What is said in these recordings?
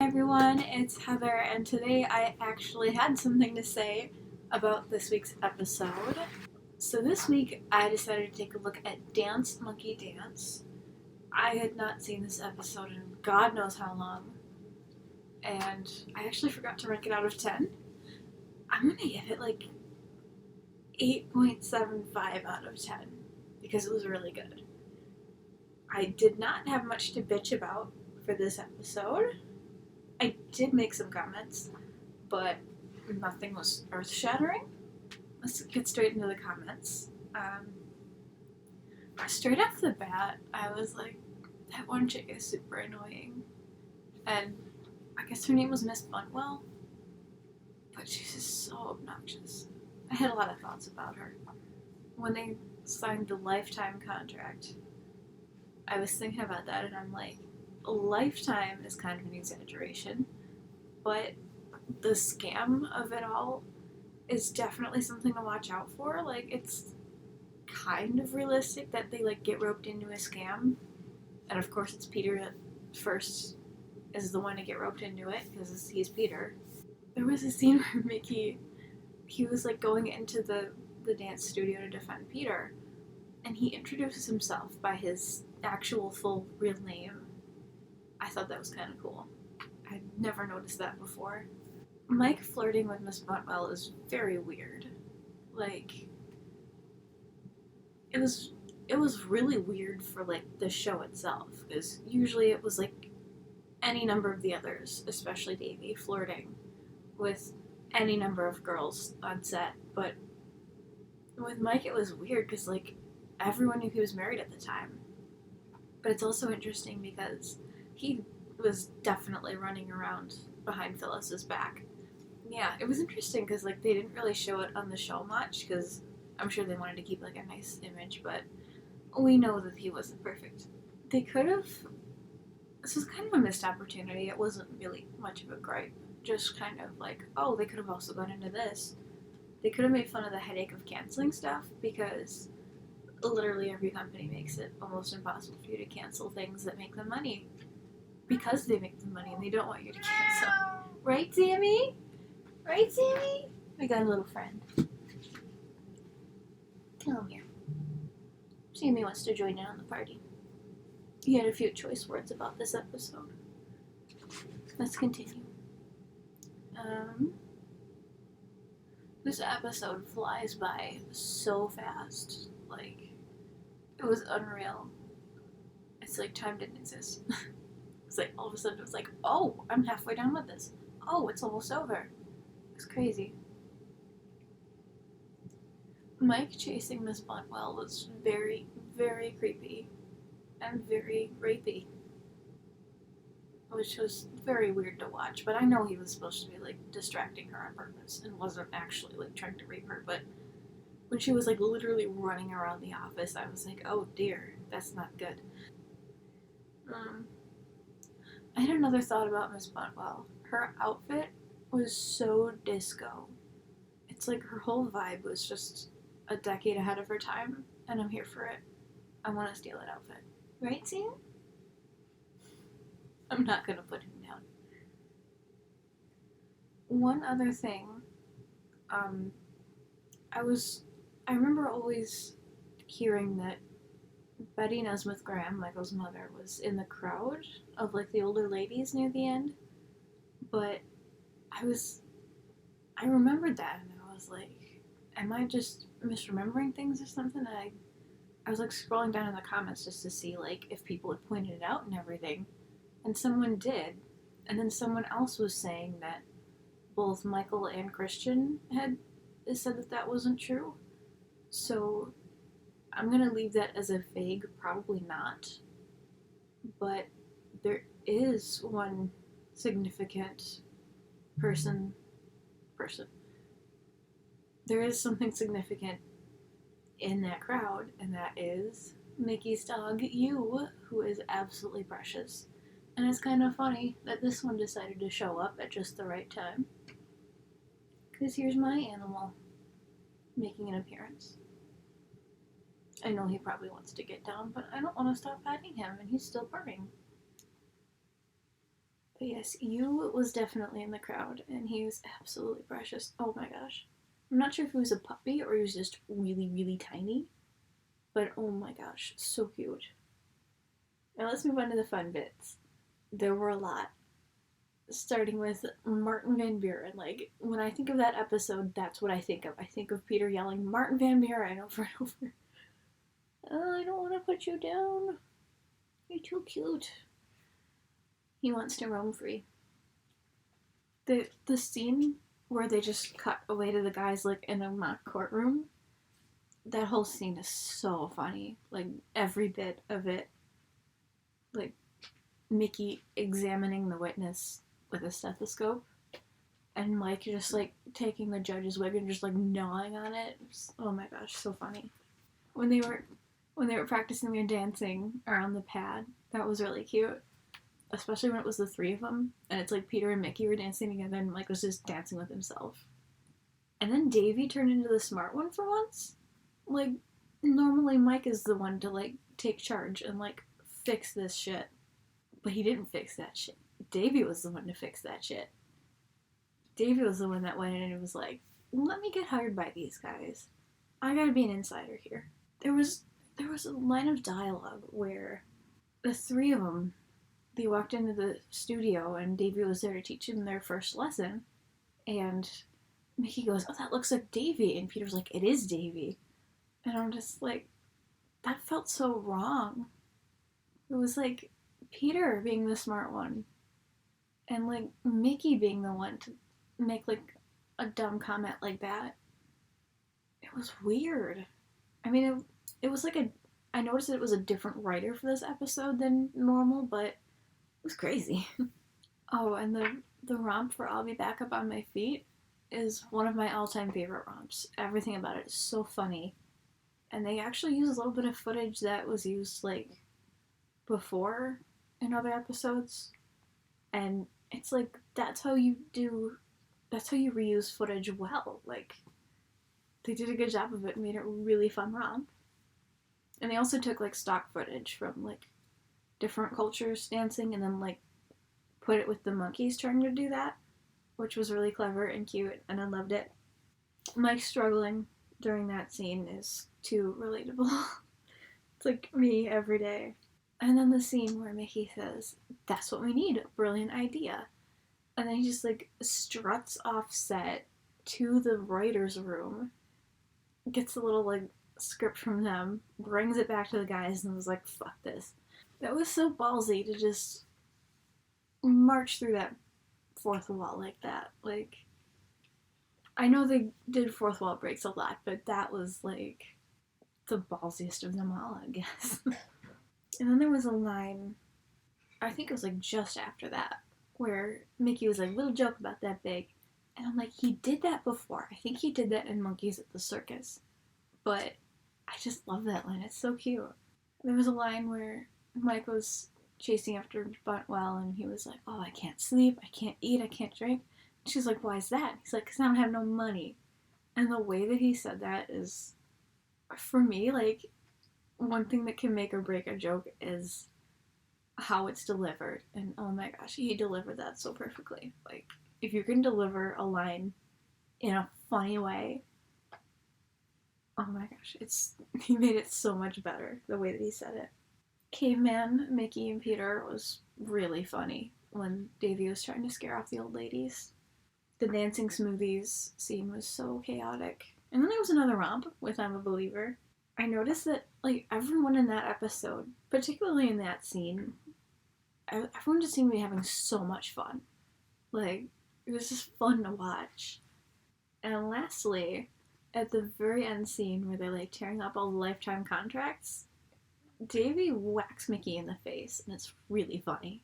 everyone, it's Heather, and today I actually had something to say about this week's episode. So this week I decided to take a look at Monkee Dance. I had not seen this episode in God knows how long, and I actually forgot to rank it out of 10. I'm gonna give it like 8.75 out of 10 because it was really good. I did not have much to bitch about for this episode. I did make some comments, but nothing was earth-shattering. Let's get straight into the comments. Straight off the bat, I was like, that one chick is super annoying. And I guess her name was Miss Buntwell, but she's just so obnoxious. I had a lot of thoughts about her. When they signed the lifetime contract, I was thinking about that, and I'm like, a lifetime is kind of an exaggeration, but the scam of it all is definitely something to watch out for. Like, it's kind of realistic that they like get roped into a scam, and of course it's Peter that first is the one to get roped into it because he's Peter. There was a scene where he was like going into the dance studio to defend Peter, and he introduces himself by his actual full real name. I thought that was kind of cool. I'd never noticed that before. Mike flirting with Miss Buntwell is very weird. Like, it was really weird for like the show itself, because usually it was like any number of the others, especially Davy, flirting with any number of girls on set. But with Mike it was weird because like everyone knew he was married at the time. But it's also interesting because he was definitely running around behind Phyllis's back. Yeah, it was interesting because like they didn't really show it on the show much because I'm sure they wanted to keep like a nice image, but we know that he wasn't perfect. They could have. This was kind of a missed opportunity. It wasn't really much of a gripe. Just kind of like, oh, they could have also gone into this. They could have made fun of the headache of canceling stuff because literally every company makes it almost impossible for you to cancel things that make them money. Because they make them money and they don't want you to cancel. Right, Sammy? Right, Sammy? We got a little friend. Come here. Sammy wants to join in on the party. He had a few choice words about this episode. Let's continue. This episode flies by so fast. Like, it was unreal. It's like time didn't exist. It's like all of a sudden it was like, oh, I'm halfway done with this. Oh, it's almost over. It's crazy. Mike chasing Miss Buntwell was very, very creepy and very rapey, which was very weird to watch. But I know he was supposed to be like distracting her on purpose and wasn't actually like trying to rape her. But when she was like literally running around the office, I was like, oh dear, that's not good. I had another thought about Miss Buntwell. Her outfit was so disco. It's like her whole vibe was just a decade ahead of her time, and I'm here for it. I want to steal that outfit. Right, Sam? I'm not gonna put him down. One other thing, I remember always hearing that Betty Nesmith Graham, Michael's mother, was in the crowd of like the older ladies near the end, but I remembered that and I was like, am I just misremembering things or something? And I was like scrolling down in the comments just to see like if people had pointed it out and everything, and someone did, and then someone else was saying that both Michael and Christian had said that that wasn't true, so I'm gonna leave that as a vague probably not, but there is one significant person. There is something significant in that crowd, and that is Mickey's dog, You, who is absolutely precious. And it's kind of funny that this one decided to show up at just the right time. Because here's my animal making an appearance. I know he probably wants to get down, but I don't want to stop patting him, and he's still purring. But yes, you was definitely in the crowd, and he was absolutely precious. Oh my gosh. I'm not sure if he was a puppy or he was just really, really tiny, but oh my gosh, so cute. Now let's move on to the fun bits. There were a lot. Starting with Martin Van Buren. Like, when I think of that episode, that's what I think of. I think of Peter yelling, Martin Van Buren, over and over. Oh, I don't want to put you down. You're too cute. He wants to roam free. The scene where they just cut away to the guys like in a mock courtroom, that whole scene is so funny. Like every bit of it. Like Mickey examining the witness with a stethoscope, and Mike just like taking the judge's wig and just like gnawing on it. Oh my gosh, so funny. When they were practicing their dancing around the pad, that was really cute. Especially when it was the three of them, and it's like Peter and Mickey were dancing together, and Mike was just dancing with himself. And then Davy turned into the smart one for once. Like, normally Mike is the one to like take charge and like fix this shit, but he didn't fix that shit. Davy was the one to fix that shit. Davy was the one that went in and was like, "Let me get hired by these guys. I gotta be an insider here." There was a line of dialogue where the three of them, they walked into the studio and Davy was there to teach them their first lesson, and Mickey goes, "Oh, that looks like Davy," and Peter's like, "It is Davy," and I'm just like, that felt so wrong. It was like Peter being the smart one, and like Mickey being the one to make like a dumb comment like that. It was weird. I mean, it was like I noticed that it was a different writer for this episode than normal, but it was crazy. Oh, and the romp for "I'll Be Back Up on My Feet" is one of my all-time favorite romps. Everything about it is so funny. And they actually use a little bit of footage that was used like before in other episodes. And it's like that's how you reuse footage well. Like they did a good job of it and made it a really fun romp. And they also took like stock footage from like different cultures dancing and then like put it with the monkeys trying to do that, which was really clever and cute, and I loved it. Mike struggling during that scene is too relatable. It's like me every day. And then the scene where Mickey says, "That's what we need, brilliant idea." And then he just like struts off set to the writer's room, gets a little like script from them, brings it back to the guys, and was like, "Fuck this." That was so ballsy to just march through that fourth wall like that. Like, I know they did fourth wall breaks a lot, but that was like the ballsiest of them all, I guess. And then there was a line, I think it was like just after that, where Mickey was like, "Little joke about that big." And I'm like, he did that before. I think he did that in Monkeys at the Circus. But I just love that line. It's so cute. There was a line where Mike was chasing after Buntwell and he was like, "Oh, I can't sleep, I can't eat, I can't drink." And she's like, "Why is that?" He's like, "Because I don't have no money." And the way that he said that is, for me, like, one thing that can make or break a joke is how it's delivered. And oh my gosh, he delivered that so perfectly. Like, if you can deliver a line in a funny way, oh my gosh, he made it so much better the way that he said it. Caveman, Mickey, and Peter was really funny when Davy was trying to scare off the old ladies. The dancing smoothies scene was so chaotic. And then there was another romp with "I'm a Believer." I noticed that like everyone in that episode, particularly in that scene, everyone just seemed to be having so much fun. Like, it was just fun to watch. And lastly, at the very end scene where they're like tearing up all the lifetime contracts, Davy whacks Mickey in the face, and it's really funny.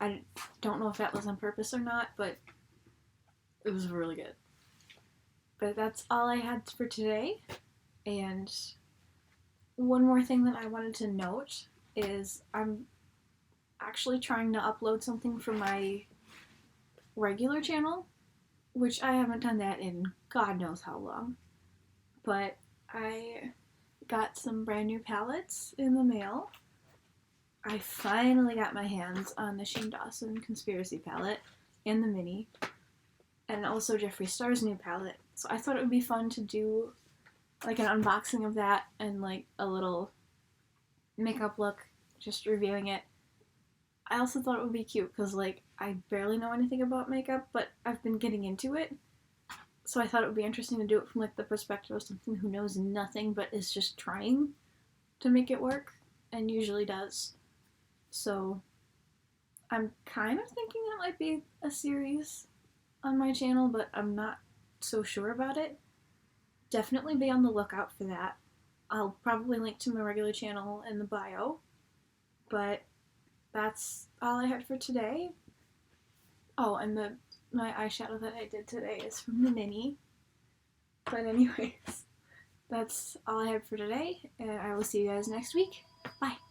I don't know if that was on purpose or not, but it was really good. But that's all I had for today. And one more thing that I wanted to note is I'm actually trying to upload something from my regular channel, which I haven't done that in God knows how long. But I got some brand new palettes in the mail, I finally got my hands on the Shane Dawson Conspiracy palette and the mini, and also Jeffree Star's new palette. So I thought it would be fun to do like an unboxing of that and like a little makeup look, just reviewing it. I also thought it would be cute because like I barely know anything about makeup, but I've been getting into it. So I thought it would be interesting to do it from like the perspective of someone who knows nothing but is just trying to make it work and usually does. So I'm kind of thinking that might be a series on my channel, but I'm not so sure about it. Definitely be on the lookout for that. I'll probably link to my regular channel in the bio, but that's all I had for today. Oh, and my eyeshadow that I did today is from the mini. But anyways, that's all I had for today, and I will see you guys next week. Bye!